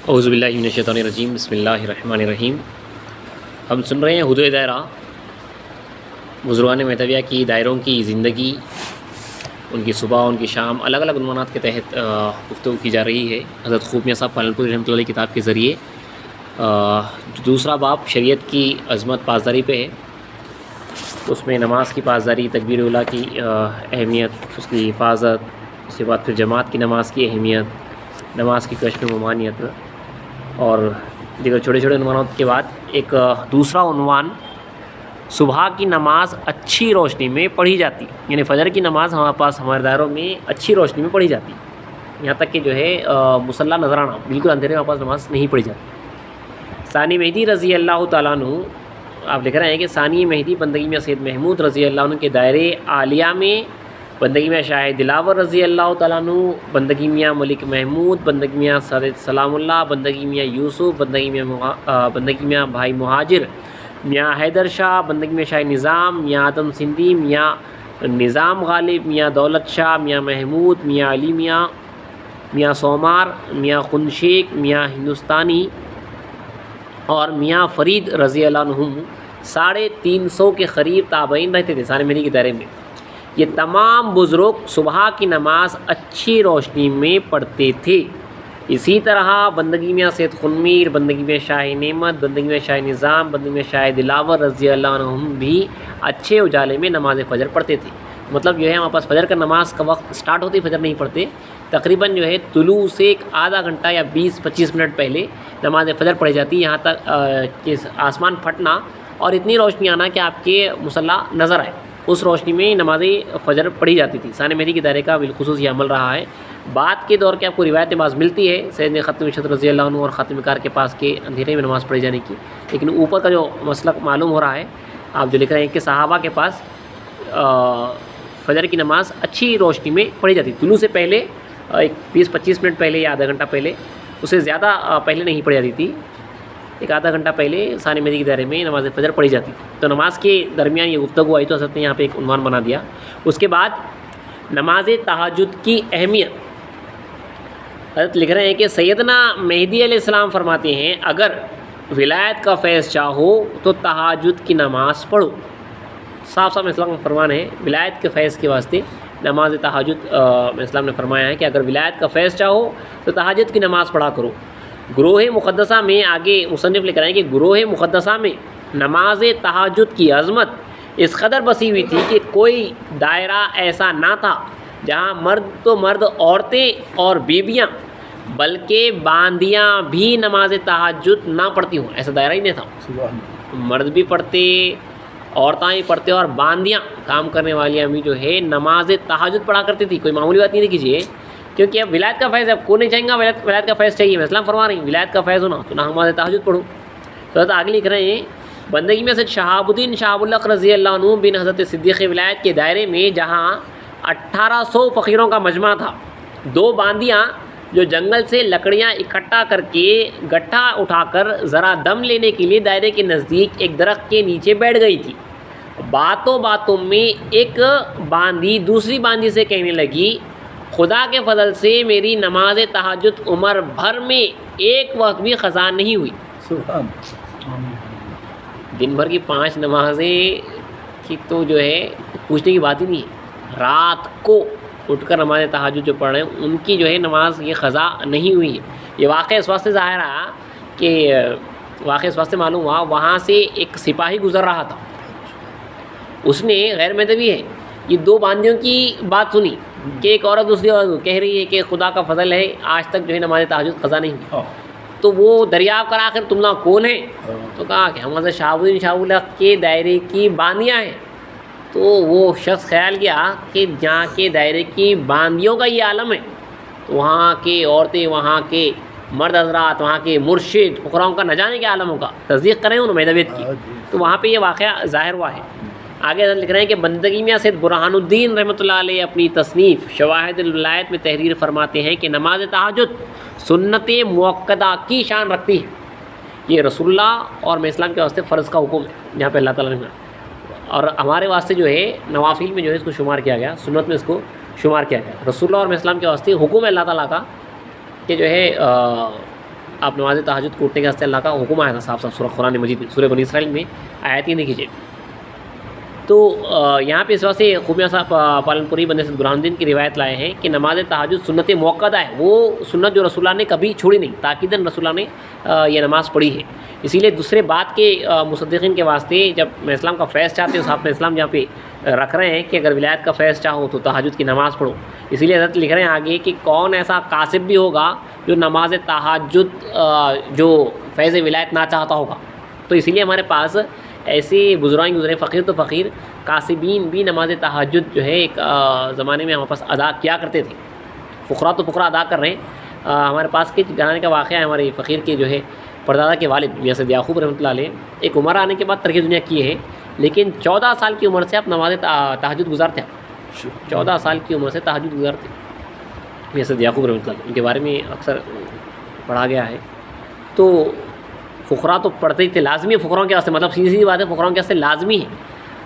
اعوذ باللہ من الشیطان الرجیم، بسم اللہ الرحمن الرحیم۔ ہم سن رہے ہیں حدود دائرہ، بزرگان مہتویہ کی دائروں کی زندگی، ان کی صبح، ان کی شام، الگ الگ عنوانات کے تحت گفتگو کی جا رہی ہے حضرت خوب میاں صاحب پالن پوری رحمۃ اللہ علیہ کتاب کے ذریعے۔ دوسرا باب شریعت کی عظمت پاسداری پہ ہے، اس میں نماز کی پاسداری، تکبیر اولیٰ کی اہمیت، اس کی حفاظت، اس کے بعد پھر جماعت کی نماز کی اہمیت، نماز کی کشف ممانعت اور دیگر چھوٹے چھوٹے عنوانات کے بعد ایک دوسرا عنوان صبح کی نماز اچھی روشنی میں پڑھی جاتی، یعنی فجر کی نماز ہمارے پاس ہمارے دائروں میں اچھی روشنی میں پڑھی جاتی، یہاں تک کہ جو ہے مصلی نظر آنا، بالکل اندھیرے میں ہمارے پاس نماز نہیں پڑھی جاتی۔ ثانی مہدی رضی اللہ تعالیٰ عنہ، آپ لکھ رہے ہیں کہ ثانی مہدی بندگی میں سید محمود رضی اللہ عنہ کے دائرے عالیہ میں، بندگی میں شاہ دلاور رضی اللہ تعالیٰ عنہ، بندگی میاں ملک محمود، بندگی میاں سلام اللہ، بندگی میاں یوسف، بندگی میاں بھائی مہاجر، میاں حیدر شاہ، بندگی میں شاہ نظام، میاں آدم سندھی، میاں نظام غالب، میاں دولت شاہ، میاں محمود، میاں علی میاں، میاں سومار، میاں خنشیک، میاں ہندوستانی اور میاں فرید رضی اللہ عنہ 350 کے قریب تابعین رہتے تھے ثانی مہدی کے دائرے میں۔ یہ تمام بزرگ صبح کی نماز اچھی روشنی میں پڑھتے تھے۔ اسی طرح بندگی میں سید خنمیر، بندگی میں شاہ نعمت، بندگی میں شاہ نظام، بندگی میں شاہ دلاور رضی اللہ عنہم بھی اچھے اجالے میں نماز فجر پڑھتے تھے۔ مطلب جو ہے ہمارے پاس فجر کا نماز کا وقت سٹارٹ ہوتی فجر نہیں پڑھتے، تقریباً جو ہے طلوع سے ایک آدھا گھنٹہ یا 20-25 منٹ پہلے نماز فجر پڑھی جاتی، یہاں تک کہ آسمان پھٹنا اور اتنی روشنی آنا کہ آپ کے مصلی نظر آئے، اس روشنی میں نماز فجر پڑھی جاتی تھی۔ ثانی مہدی کے دائرے کا بالخصوص یہ عمل رہا ہے۔ بعد کے دور کے آپ کو روایت بعض ملتی ہے سید ختم شد رضی اللہ عنہ اور خاتم کار کے پاس کے اندھیرے میں نماز پڑھی جانے کی، لیکن اوپر کا جو مسلک معلوم ہو رہا ہے، آپ جو لکھ رہے ہیں کہ صحابہ کے پاس فجر کی نماز اچھی روشنی میں پڑھی جاتی، طلوع سے پہلے ایک 20-25 منٹ پہلے یا آدھا گھنٹہ پہلے، اسے زیادہ پہلے نہیں پڑھی جاتی تھی، ایک آدھا گھنٹہ پہلے ثانی مہدی کے دائرے میں نماز فجر پڑھی جاتی تھی۔ تو نماز کے درمیان یہ گفتگو آئی تو حضرت نے یہاں پہ ایک عنوان بنا دیا۔ اس کے بعد نماز تہجد کی اہمیت، حضرت لکھ رہے ہیں کہ سیدنا مہدی علیہ السلام فرماتے ہیں اگر ولایت کا فیض چاہو تو تہجد کی نماز پڑھو۔ صاف صاف اسلام کا فرمان ہے، ولایت کے فیض کے واسطے نماز تہجد اسلام نے فرمایا ہے کہ اگر ولایت کا فیض چاہو تو تہجد کی نماز پڑھا کرو۔ گروہ مقدسہ میں، آگے مصنف لکھ رہے ہیں کہ گروہ مقدسہ میں نماز تہجد کی عظمت اس قدر وسیع ہوئی تھی کہ کوئی دائرہ ایسا نہ تھا جہاں مرد تو مرد، عورتیں اور بیویاں بلکہ باندیاں بھی نماز تہجد نہ پڑھتی ہوں، ایسا دائرہ ہی نہیں تھا۔ مرد بھی پڑھتے، عورتیں بھی پڑھتے اور باندیاں کام کرنے والیاں بھی جو ہے نماز تہجد پڑھا کرتی تھی۔ کوئی معمولی بات نہیں کیجیے، کیونکہ اب ولایت کا فیض ہے، اب کون نہیں چاہیں گا ولایت کا فیض چاہیے، میں اسلام فرما رہی ہوں ولایت کا فیض ہونا تو نماز تہجد پڑھو۔ تو حضرت آگے لکھ رہے ہیں بندگی میں سے شہاب الدین شہاب الحق رضی اللہ عنہ بن حضرت صدیق ولایت کے دائرے میں جہاں 1800 فقیروں کا مجمع تھا، 2 باندیاں جو جنگل سے لکڑیاں اکٹھا کر کے گٹھا اٹھا کر ذرا دم لینے کے لیے دائرے کے نزدیک ایک درخت کے نیچے بیٹھ گئی تھی۔ باتوں میں ایک باندی دوسری باندی سے کہنے لگی خدا کے فضل سے میری نماز تہجد عمر بھر میں ایک وقت بھی قضا نہیں ہوئی۔ دن بھر کی 5 نمازیں کی تو جو ہے پوچھنے کی بات ہی نہیں ہے، رات کو اٹھ کر نماز تہجد جو پڑھ رہے ہیں ان کی جو ہے نماز یہ قضا نہیں ہوئی ہے۔ یہ واقعہ اس واسطے ظاہر آیا کہ واقعہ اس واسطے معلوم ہوا، وہاں سے ایک سپاہی گزر رہا تھا، اس نے غیر مذہبی ہے، یہ 2 باندیوں کی بات سنی کہ ایک عورت دوسری عورت کو کہہ رہی ہے کہ خدا کا فضل ہے آج تک جو ہے نماز تہجد قضا نہیں ہوئی، تو وہ دریافت کرا آخر تم لوگ کون ہیں؟ تو کہا کہ ہم حضرت شہاب الدین شہاب الحق کے دائرے کی باندیاں ہیں۔ تو وہ شخص خیال کیا کہ جہاں کے دائرے کی باندیوں کا یہ عالم ہے تو وہاں کے عورتیں، وہاں کے مرد حضرات، وہاں کے مرشد فقراؤں کا نہ جانے کے عالموں کا تصدیق کریں انہوں مہدویت کی، تو وہاں پہ یہ واقعہ ظاہر ہوا ہے۔ آگے حضرت لکھ رہے ہیں کہ بندگی میں سید برہان الدین رحمۃ اللہ علیہ اپنی تصنیف شواہد الولایت میں تحریر فرماتے ہیں کہ نماز تہجد سنت موقدہ کی شان رکھتی ہے، یہ رسول اللہ اور میں اسلام کے واسطے فرض کا حکم ہے جہاں پہ اللہ تعالیٰ نے، اور ہمارے واسطے جو ہے نوافل میں جو ہے اس کو شمار کیا گیا، سنت میں اس کو شمار کیا گیا۔ رسول اللہ اور میں اسلام کے واسطے حکم ہے اللہ تعالیٰ کا کہ جو ہے آپ نماز تہجد کو اٹھنے کے واسطے اللہ کا حکم آیا تھا صاف صاف سورہ قرآن مجید میں، سورہ بنی اسرائیل میں آیت ہی نہیں کیجیے. تو یہاں پہ اس وجہ سے خوب صاحب پالن پوری بندے سے برہان الدین کی روایت لائے ہیں کہ نماز تہجد سنت موقدہ ہے، وہ سنت جو رسول اللہ نے کبھی چھوڑی نہیں، تاکیداً رسول اللہ نے یہ نماز پڑھی ہے. اسی لیے دوسرے بات کے مصدقین کے واسطے جب میں اسلام کا فیض چاہتے ہو، صاحب نے اسلام جہاں پہ رکھ رہے ہیں کہ اگر ولایت کا فیض چاہو تو تہجد کی نماز پڑھو. اسی لیے حضرت لکھ رہے ہیں آگے کہ کون ایسا کاسب بھی ہوگا جو نماز تہجد جو فیض ولایت نہ چاہتا ہوگا. تو اسی لیے ہمارے پاس ایسے بزرگان گزرے، فقیر تو فقیر، کاسبین بھی نماز تہجد جو ہے ایک زمانے میں ہمارے پاس ادا کیا کرتے تھے. فقراء تو فقراء ادا کر رہے ہیں. ہمارے پاس کے گھرانے کا واقعہ ہے، ہمارے فقیر کے جو ہے پردادا کے والد میاں سید یعقوب رحمۃ اللہ علیہ ایک عمر آنے کے بعد ترک دنیا کی ہے، لیکن 14 سال کی عمر سے آپ نماز تہجد گزارتے ہیں. 14 سال کی عمر سے تہجد گزارتے میاں سید یعقوب رحمۃ اللہ علیہ، ان کے بارے میں اکثر پڑھا گیا ہے. تو فقراء تو پڑھتے ہی تھے، لازمی ہے فقراء کے واسطے، مطلب سیدھی بات ہے فقراء کے واسطے لازمی ہے.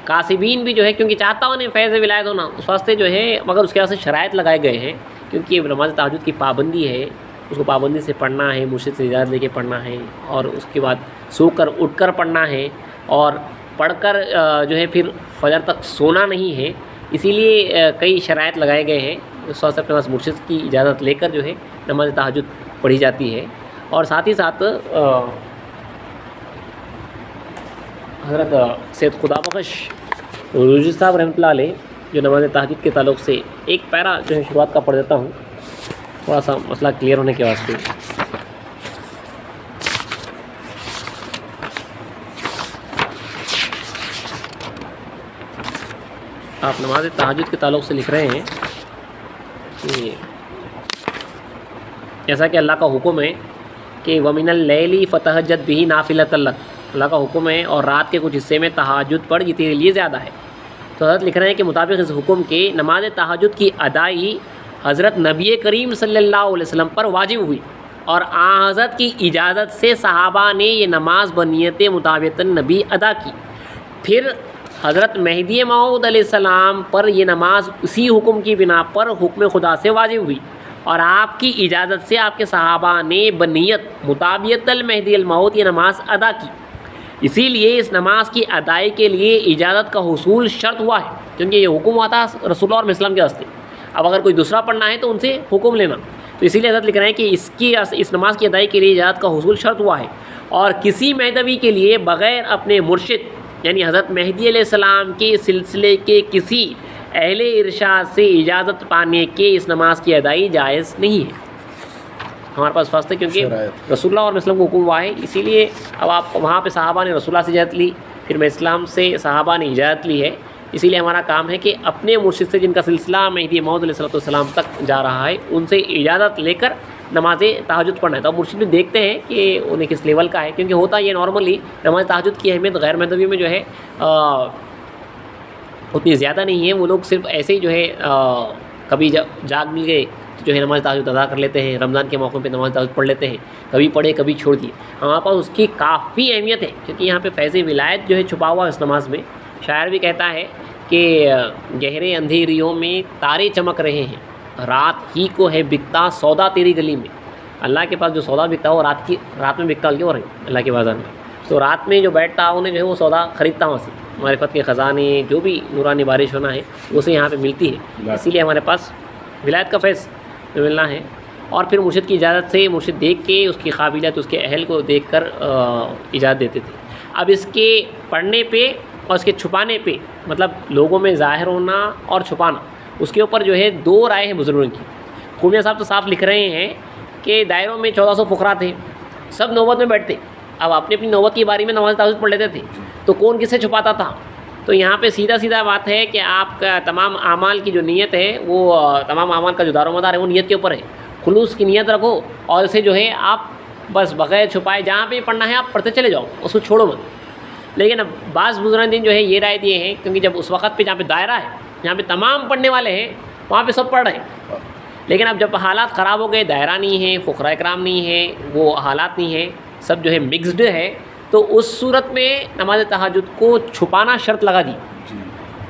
کاسبین بھی جو ہے کیونکہ چاہتا ہوں نہیں فیض ولایت ہونا اس واسطے جو ہے، مگر اس کے واسطے شرائط لگائے گئے ہیں، کیونکہ نماز تہجد کی پابندی ہے، اس کو پابندی سے پڑھنا ہے، مرشد سے اجازت لے کے پڑھنا ہے، اور اس کے بعد سو کر اٹھ کر پڑھنا ہے، اور پڑھ کر جو ہے پھر فجر تک سونا نہیں ہے. اسی لیے کئی شرائط لگائے گئے ہیں. اس واسطے اپنے پاس مرشد کی اجازت لے کر جو ہے نماز تہجد پڑھی جاتی ہے. اور ساتھ ہی ساتھ حضرت سید خدا بخش روزی صاحب رحمۃ اللہ علیہ جو نماز تہجد کے تعلق سے ایک پیرا جو ہے شروعات کا پڑھ دیتا ہوں، تھوڑا سا مسئلہ کلیئر ہونے کے واسطے. آپ نماز تہجد کے تعلق سے لکھ رہے ہیں کہ جیسا کہ اللہ کا حکم ہے کہ وَمِنَ اللَّيْلِ فَتَهَجَّدْ بِهِ نَافِلَةً لَكَ، اللہ کا حکم ہے اور رات کے کچھ حصے میں تہجد پڑھ یہ تیرے لیے زیادہ ہے. تو حضرت لکھ رہے ہیں کہ مطابق اس حکم کے نماز تہجد کی ادائی حضرت نبی کریم صلی اللہ علیہ وسلم پر واجب ہوئی، اور حضرت کی اجازت سے صحابہ نے یہ نماز بنیت مطابق نبی ادا کی. پھر حضرت مہدی موعود علیہ السلام پر یہ نماز اسی حکم کی بنا پر حکم خدا سے واجب ہوئی، اور آپ کی اجازت سے آپ کے صحابہ نے بنیت مطابقت المہدی الموعود یہ نماز ادا کی. اسی لیے اس نماز کی ادائی کے لیے اجازت کا حصول شرط ہوا ہے، کیونکہ یہ حکم ہوا تھا رسول اللہ اور اسلام کے واسطے. اب اگر کوئی دوسرا پڑھنا ہے تو ان سے حکم لینا. تو اسی لیے حضرت لکھ رہے ہیں کہ اس نماز کی ادائی کے لیے اجازت کا حصول شرط ہوا ہے، اور کسی مہدوی کے لیے بغیر اپنے مرشد یعنی حضرت مہدی علیہ السلام کے سلسلے کے کسی اہل ارشاد سے اجازت پانے کے اس نماز کی ادائی جائز نہیں ہے. ہمارے پاس فاسٹ ہے کیونکہ رسول اللہ اور اسلام کو حکم ہوا ہے. اسی لیے اب آپ وہاں پہ صحابہ نے رسول اللہ سے اجازت لی، پھر میں اسلام سے صحابہ نے اجازت لی ہے. اسی لیے ہمارا کام ہے کہ اپنے مرشد سے جن کا سلسلہ مہدی موعود علیہ السلام تک جا رہا ہے ان سے اجازت لے کر نماز تہجد پڑھنا ہے. تو مرشد بھی دیکھتے ہیں کہ انہیں کس لیول کا ہے، کیونکہ ہوتا یہ نارملی نماز تہجد کی اہمیت غیر مہدوی میں جو ہے اتنی زیادہ نہیں ہے. وہ لوگ صرف ایسے ہی جو ہے کبھی جاگ مل گئے جو ہے نماز تہجد ادا کر لیتے ہیں، رمضان کے موقع پہ نماز تہجد پڑھ لیتے ہیں، کبھی پڑھے کبھی چھوڑ دیے. ہمارے پاس اس کی کافی اہمیت ہے، کیونکہ یہاں پہ فیض ولایت جو ہے چھپا ہوا ہے اس نماز میں. شاعر بھی کہتا ہے کہ گہرے اندھیریوں میں تارے چمک رہے ہیں، رات ہی کو ہے بکتا سودا تیری گلی میں. اللہ کے پاس جو سودا بکتا ہو رات میں بکتا کیوں رہے اللہ کے بازار میں. تو رات میں جو بیٹھتا انہیں جو ہے وہ سودا خریدتا وہاں سے. معرفت کے خزانے جو بھی نورانی بارش ہونا ہے اسے یہاں پہ ملتی ہے. اسی لیے ہمارے پاس ولایت کا فیض ملنا ہے. اور پھر مرشد کی اجازت سے مرشد دیکھ کے اس کی قابلیت اس کے اہل کو دیکھ کر اجازت دیتے تھے. اب اس کے پڑھنے پہ اور اس کے چھپانے پہ مطلب لوگوں میں ظاہر ہونا اور چھپانا اس کے اوپر جو ہے دو رائے ہیں بزرگوں کی. خوبیہ صاحب تو صاف لکھ رہے ہیں کہ دائروں میں 1400 فقراء تھے، سب نوبت میں بیٹھتے، اب اپنی اپنی نوبت کی باری میں نماز تہجد پڑھ لیتے تھے، تو کون کسے چھپاتا تھا. تو یہاں پہ سیدھا بات ہے کہ آپ کا تمام اعمال کی جو نیت ہے وہ تمام اعمال کا جو دار و مدار ہے وہ نیت کے اوپر ہے. خلوص کی نیت رکھو اور اسے جو ہے آپ بس بغیر چھپائے جہاں پہ پڑھنا ہے آپ پڑھتے چلے جاؤ، اس کو چھوڑو مت. لیکن اب بعض بزرگان دین جو ہے یہ رائے دیے ہیں، کیونکہ جب اس وقت پہ جہاں پہ دائرہ ہے جہاں پہ تمام پڑھنے والے ہیں وہاں پہ سب پڑھ رہے ہیں، لیکن اب جب حالات خراب ہو گئے، دائرہ نہیں ہے، فقراء اکرام نہیں ہے، وہ حالات نہیں ہیں، سب جو ہے مکسڈ ہے، تو اس صورت میں نماز تہجد کو چھپانا شرط لگا دی.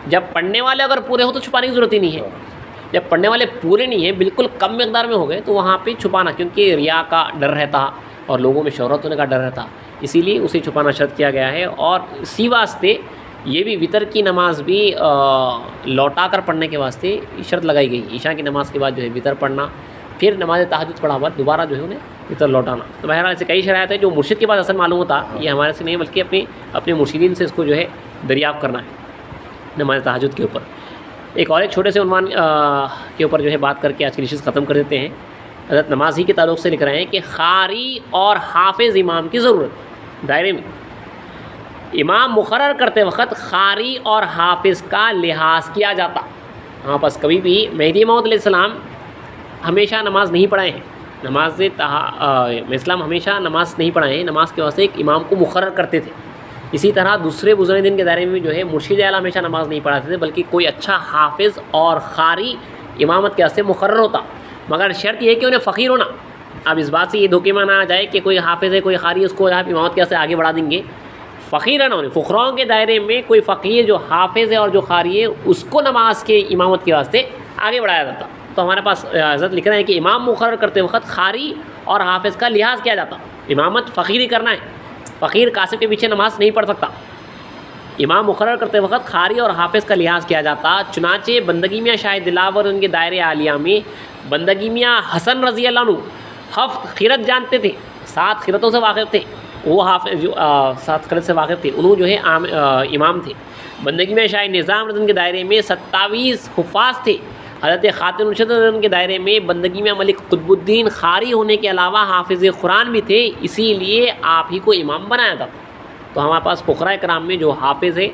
جب پڑھنے والے اگر پورے ہو تو چھپانے کی ضرورت ہی نہیں ہے. جب پڑھنے والے پورے نہیں ہیں، بالکل کم مقدار میں ہو گئے، تو وہاں پہ چھپانا، کیونکہ ریا کا ڈر رہتا اور لوگوں میں شہرت ہونے کا ڈر رہتا، اسی لیے اسے چھپانا شرط کیا گیا ہے۔ اور اسی واسطے یہ بھی وطر کی نماز بھی لوٹا کر پڑھنے کے واسطے شرط لگائی گئی، عشاء کی نماز کے بعد جو ہے وطر پڑھنا، پھر نماز تہجد پڑھا ہوا دوبارہ جو ہے انہیں وطر لوٹانا۔ تو بہرحال ایسے کئی شرائط ہیں جو مرشد کے پاس اصل معلوم ہوتا، یہ ہمارے سے نہیں بلکہ اپنے مرشدین سے اس کو جو ہے دریافت کرنا ہے نماز تہجد کے اوپر۔ ایک چھوٹے سے عنوان کے اوپر جو ہے بات کر کے آج کی نشست ختم کر دیتے ہیں۔ حضرت نماز ہی کے تعلق سے لکھ رہے ہیں کہ قاری اور حافظ امام کی ضرورت۔ دائرے میں امام مقرر کرتے وقت قاری اور حافظ کا لحاظ کیا جاتا۔ ہاں بس کبھی بھی مہدی موعود علیہ السلام ہمیشہ نماز نہیں پڑھائے ہیں، اسلام ہمیشہ نماز نہیں پڑھائے ہیں، نماز کے واسطے ایک امام کو مقرر کرتے تھے۔ اسی طرح دوسرے بزرگ دین کے دائرے میں جو ہے مرشد اعلیٰ ہمیشہ نماز نہیں پڑھاتے تھے، بلکہ کوئی اچھا حافظ اور قاری امامت کے واسطے مقرر ہوتا، مگر شرط یہ ہے کہ انہیں فقیر ہونا۔ اب اس بات سے یہ دھوکے میں نہ آ جائے کہ کوئی حافظ ہے کوئی قاری، اس کو آپ امامت کے واسطے آگے بڑھا دیں گے، فقیر ہے نا انہیں۔ فقراؤں کے دائرے میں کوئی فقیر جو حافظ ہے اور جو قاری ہے اس کو نماز کے امامت کے واسطے آگے بڑھایا جاتا۔ تو ہمارے پاس حضرت لکھ رہے ہیں کہ امام مقرر کرتے وقت قاری اور حافظ کا لحاظ کیا جاتا۔ امامت فقیر ہی کرنا ہے، فقیر قاصد کے پیچھے نماز نہیں پڑھ سکتا۔ امام مقرر کرتے وقت قاری اور حافظ کا لحاظ کیا جاتا۔ چنانچہ بندگی میاں شاہ دلاور ان کے دائرے عالیہ میں بندگی میاں حسن رضی اللہ عنہ 7 خرت جانتے تھے، 7 خرتوں سے واقف تھے، وہ حافظ جو 7 خرت سے واقف تھے، انہوں جو ہے امام تھے۔ بندگی میاں شاہ نظام رضی کے دائرے میں 27 حفاظ تھے۔ حضرت خاتم الشد کے دائرے میں بندگی میں ملک قطب الدین قاری ہونے کے علاوہ حافظ قرآن بھی تھے، اسی لیے آپ ہی کو امام بنایا تھا۔ تو ہمارے پاس فقراء کرام میں جو حافظ ہے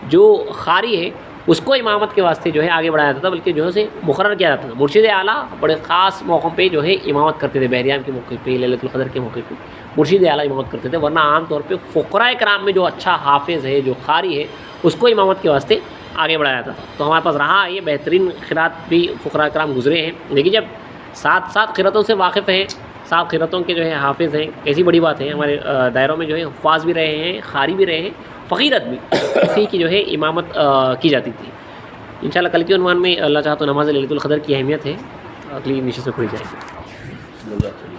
جو قاری ہے اس کو امامت کے واسطے جو ہے آگے بڑھایا جاتا تھا، بلکہ جو ہے اسے مقرر کیا جاتا تھا۔ مرشد اعلیٰ بڑے خاص موقعوں پہ جو ہے امامت کرتے تھے، بحریان کے موقع پہ، لیلۃ القدر کے موقع پہ مرشد اعلیٰ امامت کرتے تھے، ورنہ عام طور پہ فقراء کرام میں جو اچھا حافظ ہے جو قاری ہے اس کو امامت کے واسطے آگے بڑھایا جاتا تھا۔ تو ہمارے پاس رہا یہ بہترین قرات بھی فقراء کرام گزرے ہیں، لیکن جب 7 قرتوں سے واقف ہیں، 7 قرتوں کے جو ہے حافظ ہیں، ایسی بڑی بات ہے۔ ہمارے دائروں میں جو ہے حفاظ بھی رہے ہیں، قاری بھی رہے ہیں، فقیرت بھی، اسی کی جو ہے امامت کی جاتی تھی۔ انشاءاللہ کل کے عنوان میں اللہ چاہا تو نماز لیلۃ القدر کی اہمیت ہے، اگلی نشست میں کھلی جائے گی۔